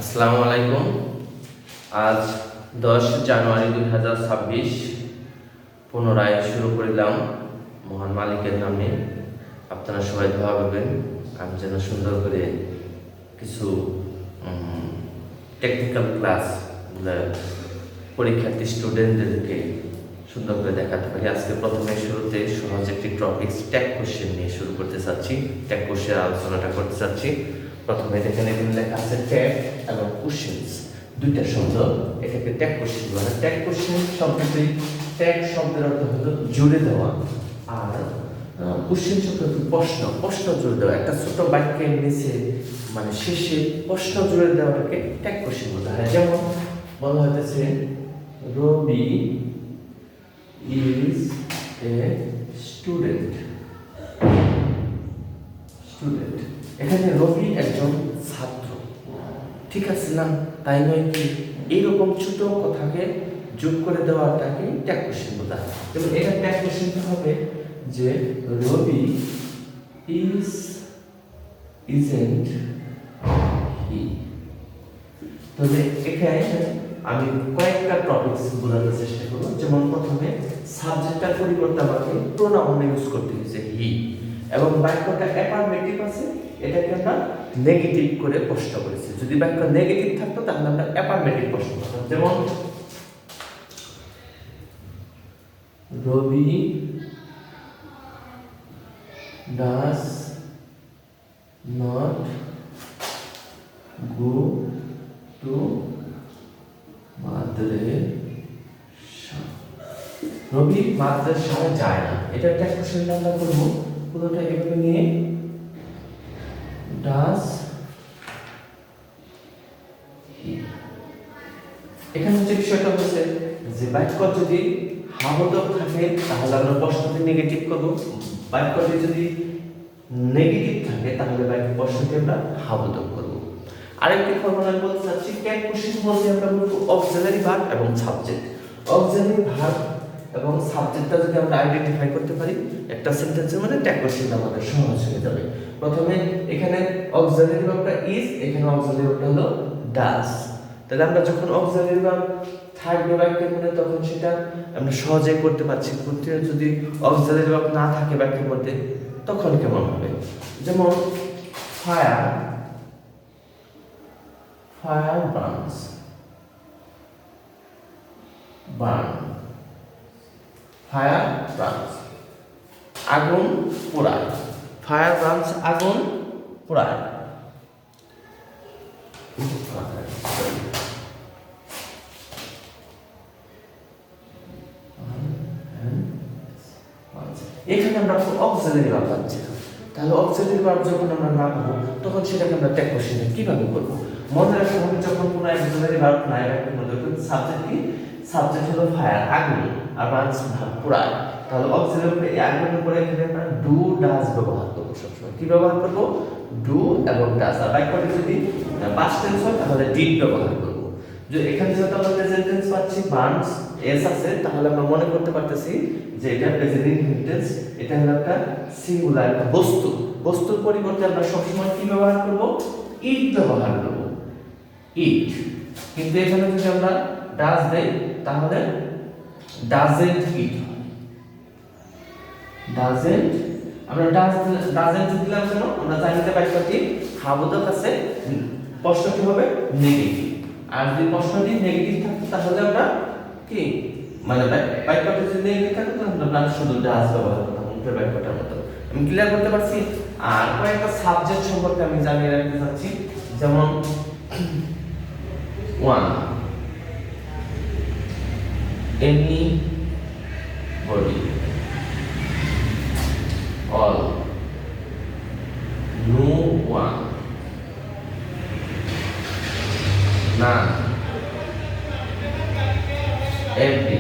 আসসালামু আলাইকুম। আজ 10 জানুয়ারি 2026 পুনরায় শুরু করিলাম মহান মালিকের নামে। আপনারা সবাই দোয়া করবেন আমি যেন সুন্দর করে কিছু টেকনিক্যাল ক্লাস পরীক্ষার্থী স্টুডেন্টদেরকে সুন্দর করে দেখাতে পারি। আজকে প্রথমে শুরুতে সহজ একটি টপিক ট্যাগ কোশ্চেন নিয়ে শুরু করতে চাচ্ছি। ট্যাগ কোশ্চেন আলোচনাটা করতে চাচ্ছি। প্রথমে এখানে লেখা আছে ট্যাগ এবং কোশ্চেনস, দুইটা শব্দ, এটাকে ট্যাগ কোশ্চেন বলে। ট্যাগ কোশ্চেন শব্দটি, ট্যাগ শব্দের অর্থ হলো জুড়ে দেওয়া, আর কোশ্চেন শব্দ প্রশ্ন, প্রশ্ন জুড়ে দেওয়া। একটা ছোট বাক্যের নিচে মানে শেষে প্রশ্ন জুড়ে দেওয়াটাকে ট্যাগ কোশ্চেন বলা হয়। যেমন বলা হইতেছে রবি ইজ এ স্টুডেন্ট। এখানে রবি একজন ছাত্র, ঠিক আছে না? তাই নয় কি? এইরকম ছোট কথাকে যোগ করে দেওয়াটাকে ট্যাগ কোশ্চেন বলা হয়। যেমন এটা ট্যাগ কোশ্চেন হবে যে রবি ইজেন্ট হি। তবে এখানে আমি কয়েকটা টপিকস বোঝানোর চেষ্টা করব। যেমন প্রথমে সাবজেক্টটার পরিবর্তে আমাকে প্রোনাউন ইউজ করতে হয়েছে হি, এবং বাক্যটা অ্যাফার্মেটিভ আছে, এটাকে আমরা নেগেটিভ করে প্রশ্ন করেছি। যদি বাক্য নেগেটিভ থাকতো তাহলে আমরা অ্যাফার্মেটিভ প্রশ্ন করতাম। যেমন রবি ডাজ নট গো টু মাদ্রাসা। রবি মাদ্রাসায় যায় না। এটা একটা কোশ্চেন আমরা করব। পুরোটা এভাবে নিয়ে ডাজ হি। এখানে যে বিষয়টা হচ্ছে যে বাক্য যদি হাবোধক থাকে তাহলে আমরা প্রশ্নটি নেগেটিভ করব, বাক্যটি যদি নেগেটিভ থাকে তাহলে প্রশ্নটি আমরা হাবোধক করব। আরেকটি ফর্মুলা বলতে চাচ্ছি, ট্যাগ কোশ্চেন বলতে আমরা বলবো অক্সিলারি ভার্ব এবং সাবজেক্ট। অক্সিলারি ভার্ব এবং সাবজেক্টটা যদি আমরা আইডেন্টিফাই করতে পারি একটা সেন্টেন্সের মধ্যে ট্যাগ কোশ্চেন আমাদের সহজ হয়ে যাবে। প্রথমে এখানে অক্সিলারি ভার্বটা ইজ, এখানে অক্সিলারি ভার্বটা হলো ডাজ। তাহলে আমরা যখন অক্সিলারি ভার্ব থাকবে বাক্যের মধ্যে তখন সেটা আমরা সহজে করতে পারছি। কিন্তু যদি অক্সিলারি ভার্ব না থাকে বাক্যের মধ্যে তখন কেমন হবে? যেমন ফায়ার বার্নস, ফায়ার বার্নস, আগুন পোড়ায়। ফায়ার বার্নস আগুন পোড়ায়। এখানে আমরা অক্সিলারি ভার্ব পাচ্ছি। তাহলে অক্সিলারি ভার্ব যখন আমরা না পাবো তখন সেটাকে আমরা ট্যাগ কোশ্চেনে কিভাবে করব? মনে রাখতে হবে যখন কোনো অক্সিলারি ভার্ব নাই রাখতে মধ্যে সাবজেক্ট কি? সাবজেক্ট হলো ফায়ার আগুন, আর বার্নস ভার্ব পোড়ায়। তাহলে অক্সিলারি এই আগুনের পরে এখানে আমরা ডু ডাজ ব্যবহার করব সবসময়। কি ব্যবহার করব? ডু এবং ডাজ। আর বাক্যটি যদি পাস্ট টেন্স হয় তাহলে ডিড ব্যবহার করব। যে এখানে যেহেতু আমরা প্রেজেন্ট টেন্স পাচ্ছি, বার্নস এস আছে, তাহলে আমরা মনে করতে পারতেছি যে এটা প্রেজেন্ট টেন্স, এটা হলো একটা সিঙ্গুলার একটা বস্তু। বস্তুর পরিবর্তে আমরা সবসময় কি ব্যবহার করব? ইট ব্যবহার করব, ইট। কিন্তু এখানে যদি আমরা ডাজ দেই তাহলে ডাজেন্ট ইট, ডাজেন্ট। আমরা ডাজেন্ট দিলাম কেন? আমরা জানি যে বাক্যটি হাবোধক আছে, প্রশ্নটি হবে নেগেটিভ। আর যদি প্রশ্নটি নেগেটিভ থাকে তাহলে আমরা কি মানে বাক্যটি যদি নেগেটিভ থাকে তাহলে আমরা শুধু ডাজ ব্যবহার করতাম উল্টো বাক্যটার মতো। আমি ক্লিয়ার করতে পারছি? আর কয়েকটা সাবজেক্ট সম্পর্কে আমি জানিয়ে রাখতে চাচ্ছি। যেমন one, anybody, all, no one, none, every,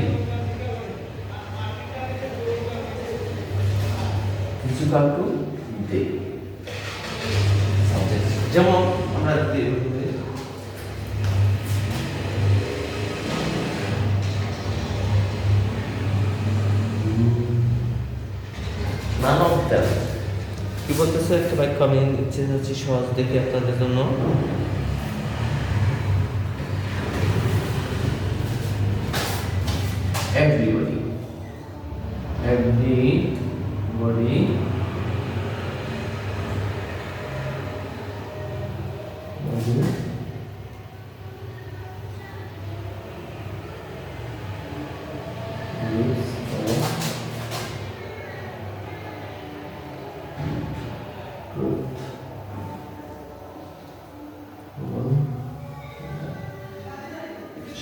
physical to day. যেমন আমরা none of them কি বলতেছে? একটা বাক্য আমি ইচ্ছে হচ্ছে সহজ দেখি আপনাদের জন্য। everybody, everybody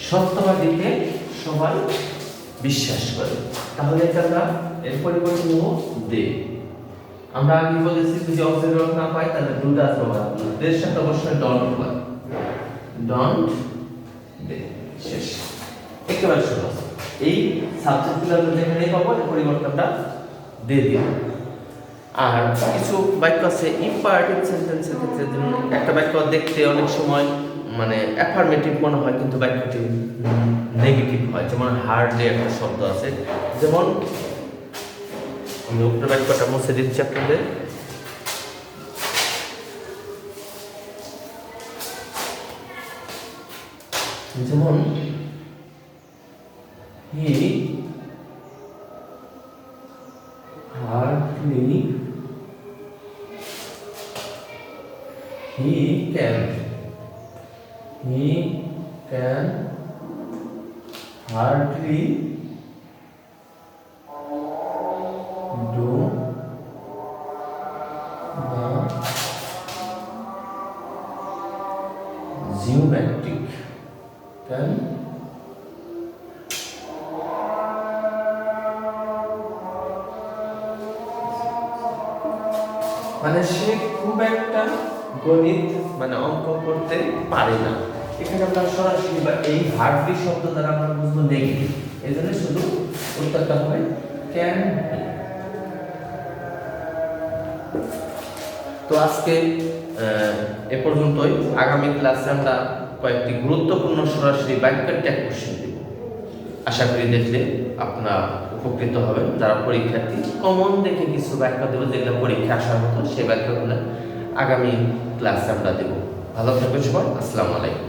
সত্যবাদীকে সবাই বিশ্বাস করে। তাহলে আমরা এর পরিবর্তে নেব দে। আমরা আগে বলেছি যদি অক্সিলারি না পাই তাহলে ডু ডাজ ব্যবহার করব। দের সাথে অবশ্যই ডন্ট হয়, ডন্ট দে, শেষ। একেবারে সহজ। এই সাবজেক্টগুলো আমরা যেখানে পাবো এর পরিবর্তে আমরা দে দিব। আর কিছু বাক্য আছে ইম্পারেটিভ সেন্টেন্সের ক্ষেত্রে, যেমন একটা বাক্য দেখতে অনেক সময় মানে অ্যাফার্মেটিভ মনে হয় কিন্তু বাক্যটি নেগেটিভ হয়। যেমন হার্ডলি একটা শব্দ আছে, যেমন আমি উপরের বাক্যটা মুছে দিচ্ছি আপনাদের। যেমন হি hardly he can hardly do the geometric can মানে সে খুব একটা গণিত মানে অঙ্ক করতে পারে না। এখানে আমরা সরাসরি বা এই হার্ডলি শব্দ দ্বারা আমরা বুঝবো নেগেটিভ, এই জন্য শুধু উত্তরটা হবে ক্যান। তো আজকে এ পর্যন্তই। আগামী ক্লাসে আমরা কয়েকটি গুরুত্বপূর্ণ সরাসরি বাক্যের ট্যাগ কোশ্চেন দেব। আশা করি দেখলে আপনারা উপকৃত হবেন। যারা পরীক্ষার্থী কমন দেখে কিছু বাক্য দেবো যেগুলো পরীক্ষা আসার মতো, সেই বাক্যগুলো আগামী ক্লাসে আমরা দেব। ভালো থাকবেন সবাই। আসসালামু আলাইকুম।